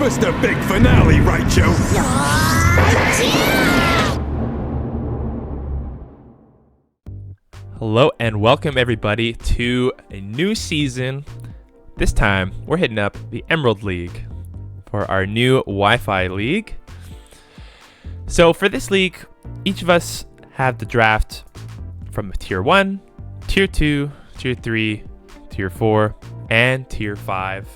Give us the big finale, RAICHU! Hello and welcome everybody to a new season. This time we're hitting up the Emerald League for our new Wi-Fi league. So for this league, each of us have the draft from Tier 1, Tier 2, Tier 3, Tier 4, and Tier 5.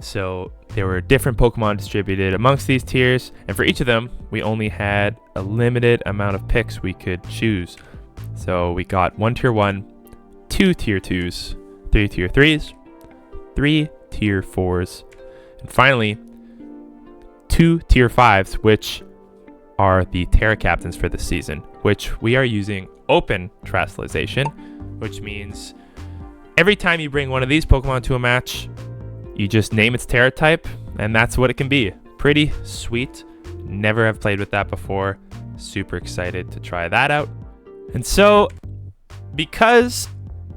So there were different Pokemon distributed amongst these tiers, and for each of them, we only had a limited amount of picks we could choose. So we got 1 Tier 1, 2 Tier 2s, 3 Tier 3s, 3 Tier 4s, and finally 2 Tier 5s, which are the Terra Captains for this season, which we are using open Terastallization, which means every time you bring one of these Pokemon to a match, you just name its Terra type, and that's what it can be. Pretty sweet. Never have played with that before. Super excited to try that out. And so, because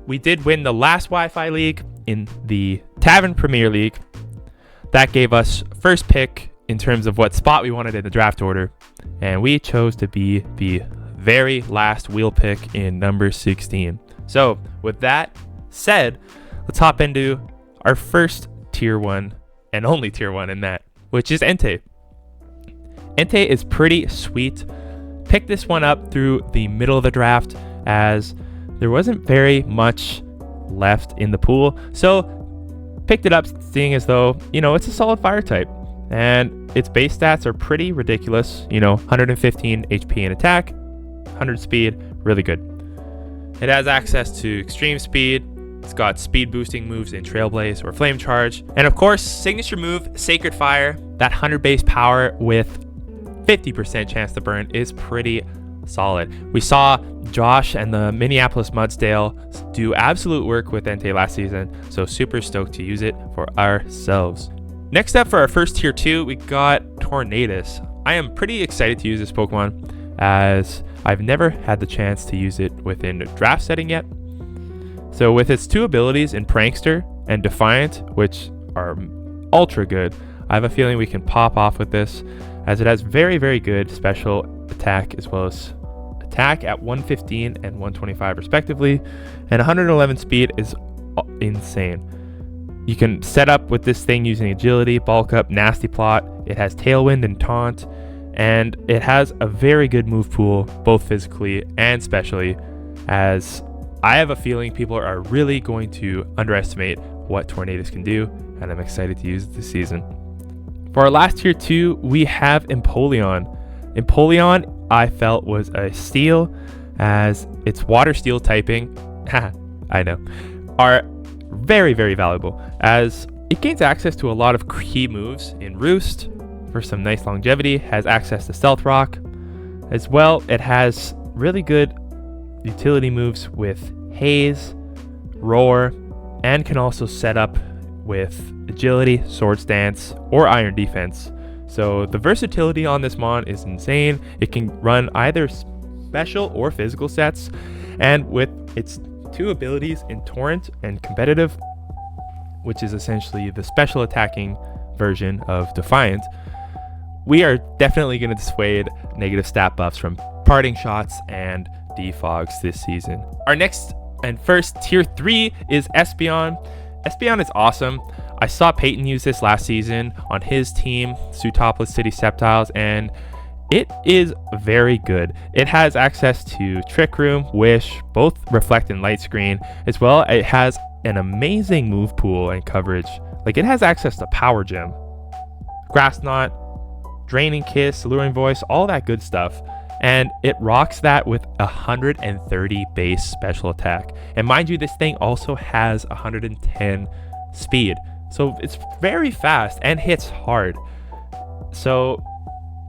we did win the last Wi-Fi League in the Tavern Premier League, that gave us first pick in terms of what spot we wanted in the draft order, and we chose to be the very last wheel pick in number 16. So, with that said, let's hop into our first Tier 1 and only Tier 1 in that, which is Entei. Entei is pretty sweet. Picked this one up through the middle of the draft as there wasn't very much left in the pool, so picked it up seeing as though, it's a solid fire type and its base stats are pretty ridiculous. 115 HP and attack, 100 speed, really good. It has access to extreme speed. It's got speed boosting moves in Trailblaze or Flame Charge, and of course signature move Sacred Fire. That 100 base power with 50% chance to burn is pretty solid. We saw Josh and the Minneapolis Mudsdale do absolute work with Entei last season, so super stoked to use it for ourselves. Next up for our first Tier 2, we got Tornadus. I am pretty excited to use this Pokemon as I've never had the chance to use it within a draft setting yet. So with its 2 abilities in Prankster and Defiant, which are ultra good, I have a feeling we can pop off with this, as it has very, very good special attack as well as attack at 115 and 125 respectively, and 111 speed is insane. You can set up with this thing using agility, bulk up, nasty plot. It has tailwind and taunt, and it has a very good move pool both physically and specially, as I have a feeling people are really going to underestimate what Tornadus can do, and I'm excited to use it this season. For our last Tier 2, we have Empoleon. Empoleon, I felt, was a steal, as its water steel typing, I know, are very, very valuable, as it gains access to a lot of key moves in Roost for some nice longevity, has access to Stealth Rock. As well, it has really good utility moves with Haze, Roar, and can also set up with agility, Swords Dance, or Iron Defense. So the versatility on this mon is insane. It can run either special or physical sets, and with its 2 abilities in Torrent and Competitive, which is essentially the special attacking version of Defiant, we are definitely going to dissuade negative stat buffs from Parting Shots and Defogs this season. Our next and first Tier 3 is Espeon. Espeon is awesome. I saw Peyton use this last season on his team, Sootopolis City Sceptiles, and it is very good. It has access to Trick Room, Wish, both Reflect and Light Screen, as well. It has an amazing move pool and coverage. Like, it has access to Power Gem, Grass Knot, Draining Kiss, Alluring Voice, all that good stuff. And it rocks that with 130 base special attack. And mind you, this thing also has 110 speed. So it's very fast and hits hard. So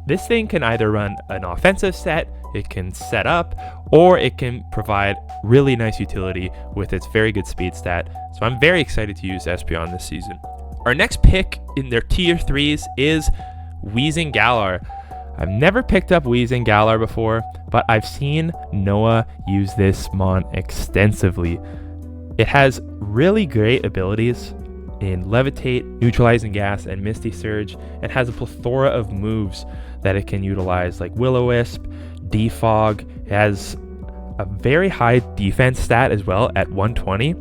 this thing can either run an offensive set, it can set up, or it can provide really nice utility with its very good speed stat. So I'm very excited to use Espeon this season. Our next pick in their Tier 3s is Weezing-Galar. I've never picked up Weezing-Galar before, but I've seen Noah use this mon extensively. It has really great abilities in Levitate, Neutralizing Gas, and Misty Surge, and has a plethora of moves that it can utilize, like Will-O-Wisp, Defog. It has a very high defense stat as well at 120.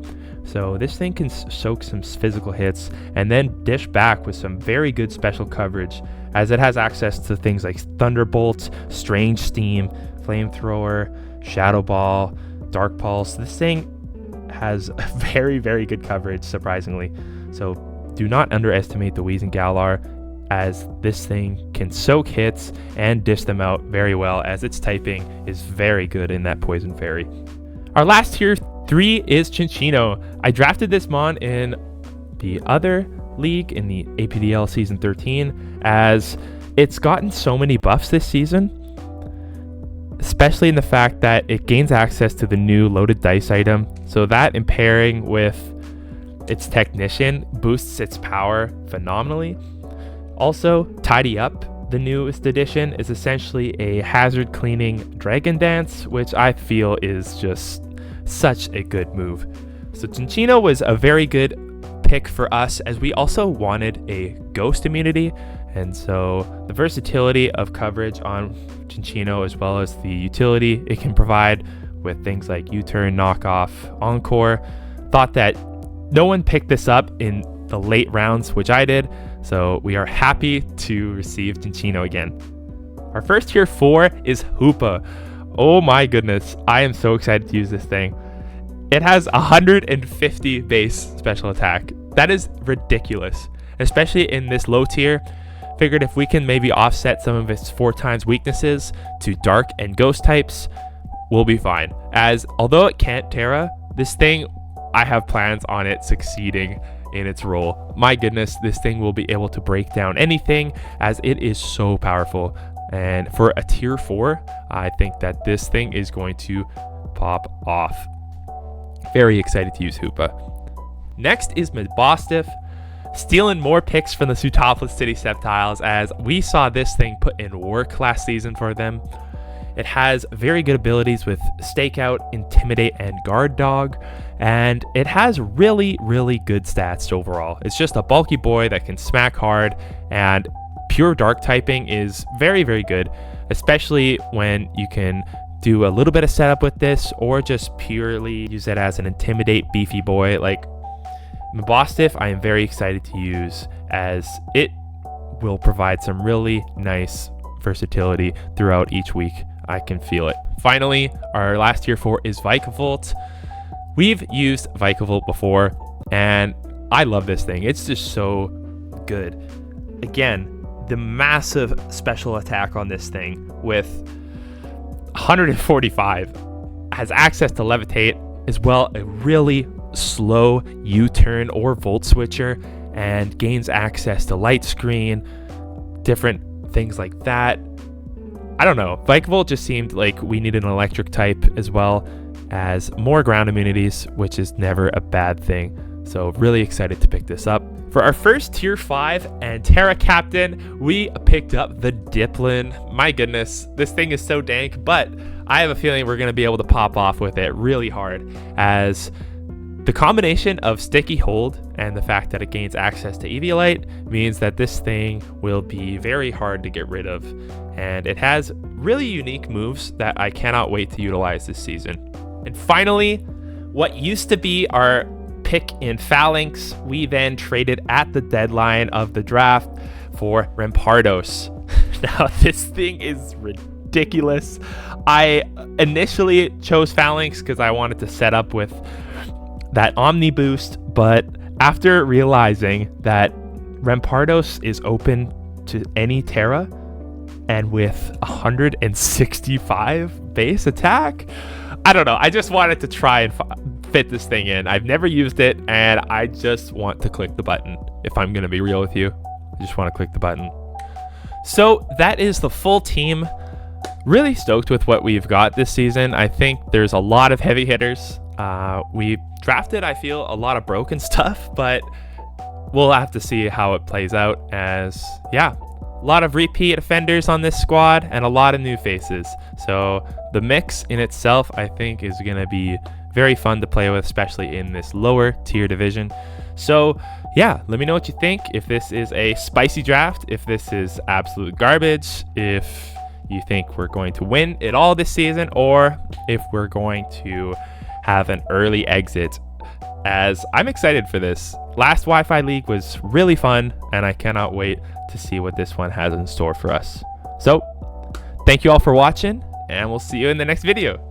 So this thing can soak some physical hits and then dish back with some very good special coverage, as it has access to things like Thunderbolt, Strange Steam, Flamethrower, Shadow Ball, Dark Pulse. This thing has a very, very good coverage, surprisingly. So do not underestimate the Weezing-Galar, as this thing can soak hits and dish them out very well, as its typing is very good in that Poison Fairy. Our last tier 3 is Cinccino. I drafted this mon in the other league, in the APDL Season 13, as it's gotten so many buffs this season, especially in the fact that it gains access to the new loaded dice item. So that, in pairing with its Technician, boosts its power phenomenally. Also, Tidy Up, the newest addition, is essentially a hazard cleaning Dragon Dance, which I feel is just such a good move. So Cinccino was a very good pick for us, as we also wanted a ghost immunity, and so the versatility of coverage on Cinccino, as well as the utility it can provide with things like U-Turn, Knockoff, Encore. Thought that no one picked this up in the late rounds, which I did, so we are happy to receive Cinccino again. Our first tier 4 is Hoopa. Oh my goodness, I am so excited to use this thing. It has 150 base special attack. That is ridiculous, especially in this low tier. Figured if we can maybe offset some of its 4 times weaknesses to dark and ghost types, we'll be fine. As although it can't Terra, this thing, I have plans on it succeeding in its role. My goodness, this thing will be able to break down anything, as it is so powerful. And for a tier 4, I think that this thing is going to pop off. Very excited to use Hoopa. Next is Mabosstiff, stealing more picks from the Sootopolis City Sceptiles, as we saw this thing put in work last season for them. It has very good abilities with Stakeout, Intimidate, and Guard Dog, and it has really, really good stats overall. It's just a bulky boy that can smack hard, and pure dark typing is very, very good, especially when you can do a little bit of setup with this, or just purely use it as an Intimidate beefy boy. Like Mabosstiff, I am very excited to use, as it will provide some really nice versatility throughout each week. I can feel it. Finally, our last tier 4 is Vikavolt. We've used Vikavolt before, and I love this thing. It's just so good. Again, the massive special attack on this thing with 145 has access to Levitate, as well a really slow U-turn or Volt Switcher, and gains access to Light Screen, different things like that. I don't know, Vikavolt just seemed like we needed an electric type, as well as more ground immunities, which is never a bad thing. So really excited to pick this up. For our first tier 5 and Terra Captain, we picked up the Dipplin. My goodness, this thing is so dank, but I have a feeling we're going to be able to pop off with it really hard, as the combination of Sticky Hold and the fact that it gains access to Eviolite means that this thing will be very hard to get rid of, and it has really unique moves that I cannot wait to utilize this season. And finally, what used to be our pick in Phalanx, we then traded at the deadline of the draft for Rampardos. Now this thing is ridiculous. I initially chose Phalanx because I wanted to set up with that Omni boost, but after realizing that Rampardos is open to any Terra, and with 165 base attack, I don't know, I just wanted to try and fit this thing in. I've never used it, and I just want to click the button. If I'm gonna be real with you, I just want to click the button. So that is the full team. Really stoked with what we've got this season. I think there's a lot of heavy hitters. We drafted, I feel, a lot of broken stuff, but we'll have to see how it plays out, as yeah, a lot of repeat offenders on this squad and a lot of new faces. So the mix in itself, I think, is going to be very fun to play with, especially in this lower tier division. So yeah, let me know what you think. If this is a spicy draft, if this is absolute garbage, if you think we're going to win it all this season, or if we're going to have an early exit, as I'm excited for this. Last Wi-Fi League was really fun, and I cannot wait to see what this one has in store for us. So, thank you all for watching, and we'll see you in the next video.